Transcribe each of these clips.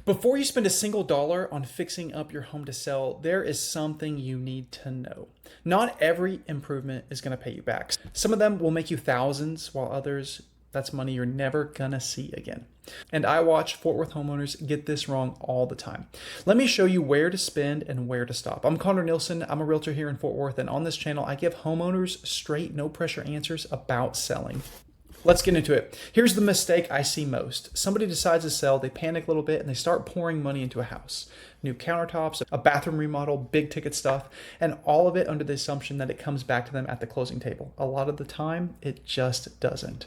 Before you spend a single dollar on fixing up your home to sell, there is something you need to know. Not every improvement is going to pay you back. Some of them will make you thousands, while others, that's money you're never going to see again. And I watch Fort Worth homeowners get this wrong all the time. Let me show you where to spend and where to stop. I'm Connor Nielsen. I'm a realtor here in Fort Worth, and on this channel, I give homeowners straight, no pressure answers about selling. Let's get into it. Here's the mistake I see most. Somebody decides to sell, they panic a little bit, and they start pouring money into a house. New countertops, a bathroom remodel, big ticket stuff, and all of it under the assumption that it comes back to them at the closing table. A lot of the time, it just doesn't.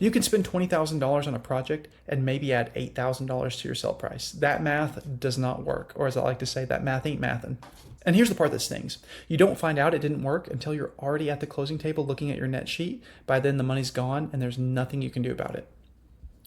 You can spend $20,000 on a project and maybe add $8,000 to your sell price. That math does not work, or as I like to say, that math ain't mathin'. And here's the part that stings. You don't find out it didn't work until you're already at the closing table looking at your net sheet. By then, the money's gone and there's nothing you can do about it.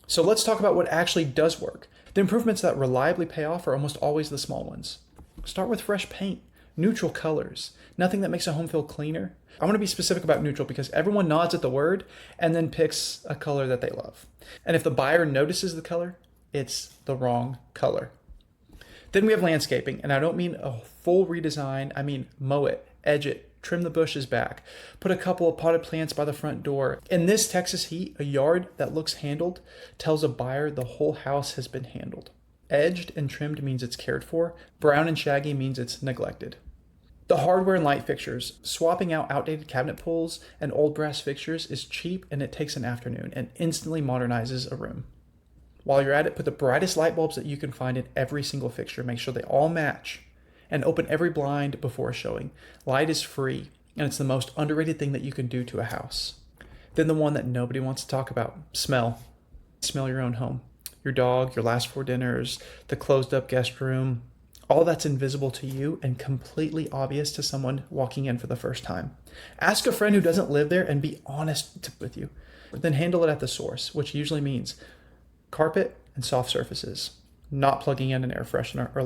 So let's talk about what actually does work. The improvements that reliably pay off are almost always the small ones. Start with fresh paint, neutral colors, nothing that makes a home feel cleaner. I want to be specific about neutral because everyone nods at the word and then picks a color that they love. And if the buyer notices the color, it's the wrong color. Then we have landscaping, and I don't mean a full redesign. I mean mow it, edge it, trim the bushes back, put a couple of potted plants by the front door. In this Texas heat, a yard that looks handled tells a buyer the whole house has been handled. Edged and trimmed means it's cared for. Brown and shaggy means it's neglected. The hardware and light fixtures. Swapping out outdated cabinet pulls and old brass fixtures is cheap, and it takes an afternoon and instantly modernizes a room. While you're at it, put the brightest light bulbs that you can find in every single fixture. Make sure they all match, and open every blind before showing. Light is free, and it's the most underrated thing that you can do to a house. Then the one that nobody wants to talk about, smell. Smell your own home. Your dog, your last 4 dinners, the closed up guest room. All that's invisible to you and completely obvious to someone walking in for the first time. Ask a friend who doesn't live there and be honest with you. Then handle it at the source, which usually means carpet and soft surfaces, not plugging in an air freshener or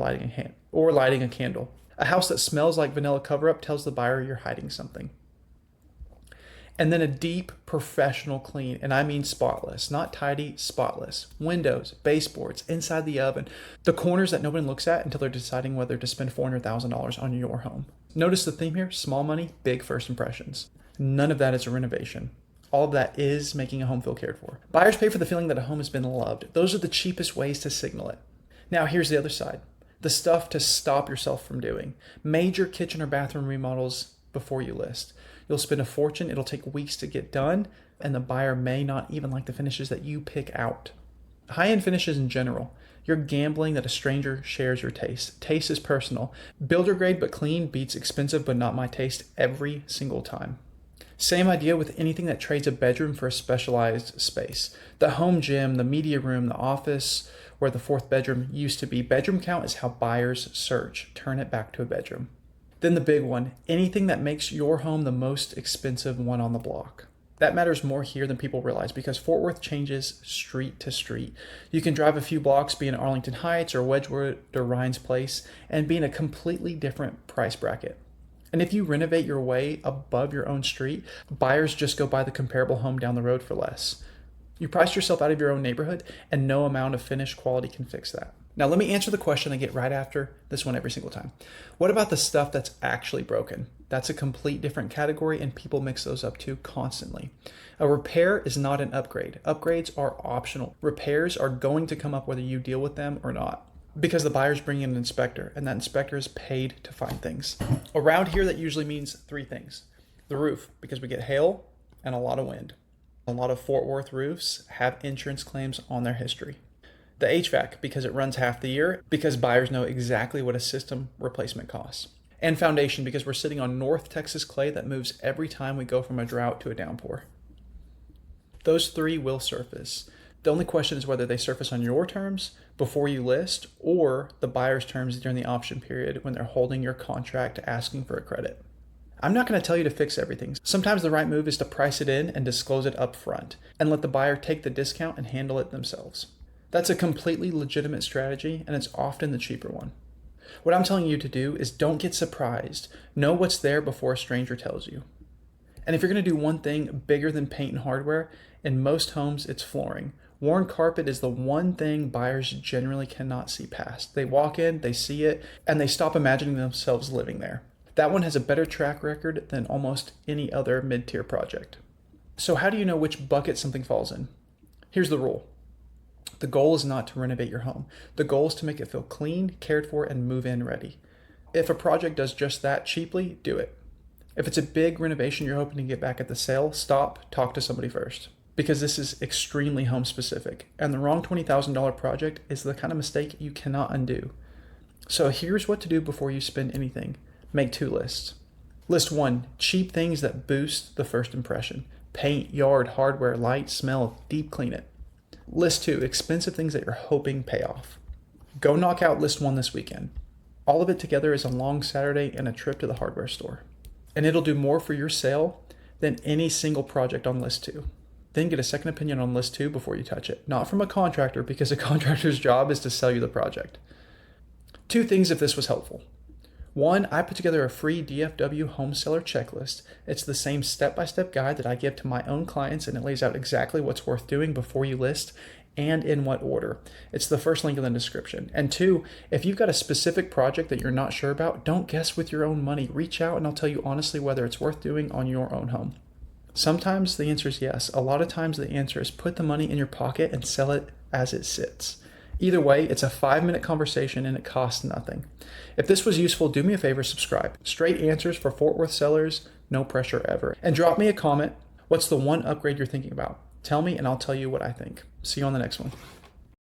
lighting a candle. A house that smells like vanilla cover-up tells the buyer you're hiding something. And then a deep professional clean, and I mean spotless, not tidy, spotless. Windows, baseboards, inside the oven, the corners that nobody looks at until they're deciding whether to spend $400,000 on your home. Notice the theme here: small money, big first impressions. None of that is a renovation. All of that is making a home feel cared for. Buyers pay for the feeling that a home has been loved. Those are the cheapest ways to signal it. Now here's the other side. The stuff to stop yourself from doing. Major kitchen or bathroom remodels before you list. You'll spend a fortune, it'll take weeks to get done, and the buyer may not even like the finishes that you pick out. High-end finishes in general. You're gambling that a stranger shares your taste. Taste is personal. Builder grade but clean beats expensive but not my taste every single time. Same idea with anything that trades a bedroom for a specialized space. The home gym, the media room, the office, where the 4th bedroom used to be. Bedroom count is how buyers search. Turn it back to a bedroom. Then the big one, anything that makes your home the most expensive one on the block. That matters more here than people realize because Fort Worth changes street to street. You can drive a few blocks, be in Arlington Heights or Wedgewood or Ryan's Place, and be in a completely different price bracket. And if you renovate your way above your own street, buyers just go buy the comparable home down the road for less. You price yourself out of your own neighborhood, and no amount of finished quality can fix that. Now let me answer the question I get right after this one every single time. What about the stuff that's actually broken? That's a complete different category, and people mix those up too constantly. A repair is not an upgrade. Upgrades are optional. Repairs are going to come up whether you deal with them or not, because the buyer's bringing in an inspector, and that inspector is paid to find things. Around here, that usually means 3 things. The roof, because we get hail and a lot of wind. A lot of Fort Worth roofs have insurance claims on their history. The HVAC, because it runs half the year, because buyers know exactly what a system replacement costs. And foundation, because we're sitting on North Texas clay that moves every time we go from a drought to a downpour. Those 3 will surface. The only question is whether they surface on your terms before you list or the buyer's terms during the option period when they're holding your contract asking for a credit. I'm not going to tell you to fix everything. Sometimes the right move is to price it in and disclose it up front and let the buyer take the discount and handle it themselves. That's a completely legitimate strategy, and it's often the cheaper one. What I'm telling you to do is don't get surprised. Know what's there before a stranger tells you. And if you're going to do one thing bigger than paint and hardware, in most homes it's flooring. Worn carpet is the one thing buyers generally cannot see past. They walk in, they see it, and they stop imagining themselves living there. That one has a better track record than almost any other mid-tier project. So how do you know which bucket something falls in? Here's the rule. The goal is not to renovate your home. The goal is to make it feel clean, cared for, and move-in ready. If a project does just that cheaply, do it. If it's a big renovation you're hoping to get back at the sale, stop, talk to somebody first. Because this is extremely home specific, and the wrong $20,000 project is the kind of mistake you cannot undo. So here's what to do before you spend anything. Make 2 lists. List 1, cheap things that boost the first impression. Paint, yard, hardware, light, smell, deep clean it. List 2, expensive things that you're hoping pay off. Go knock out list 1 this weekend. All of it together is a long Saturday and a trip to the hardware store. And it'll do more for your sale than any single project on list 2. Then get a second opinion on list 2 before you touch it. Not from a contractor, because a contractor's job is to sell you the project. 2 things if this was helpful. 1, I put together a free DFW home seller checklist. It's the same step-by-step guide that I give to my own clients, and it lays out exactly what's worth doing before you list and in what order. It's the first link in the description. And 2, if you've got a specific project that you're not sure about, don't guess with your own money. Reach out and I'll tell you honestly whether it's worth doing on your own home. Sometimes the answer is yes. A lot of times the answer is put the money in your pocket and sell it as it sits. Either way, it's a 5-minute conversation and it costs nothing. If this was useful, do me a favor, subscribe. Straight answers for Fort Worth sellers, no pressure ever. And drop me a comment. What's the one upgrade you're thinking about? Tell me and I'll tell you what I think. See you on the next one.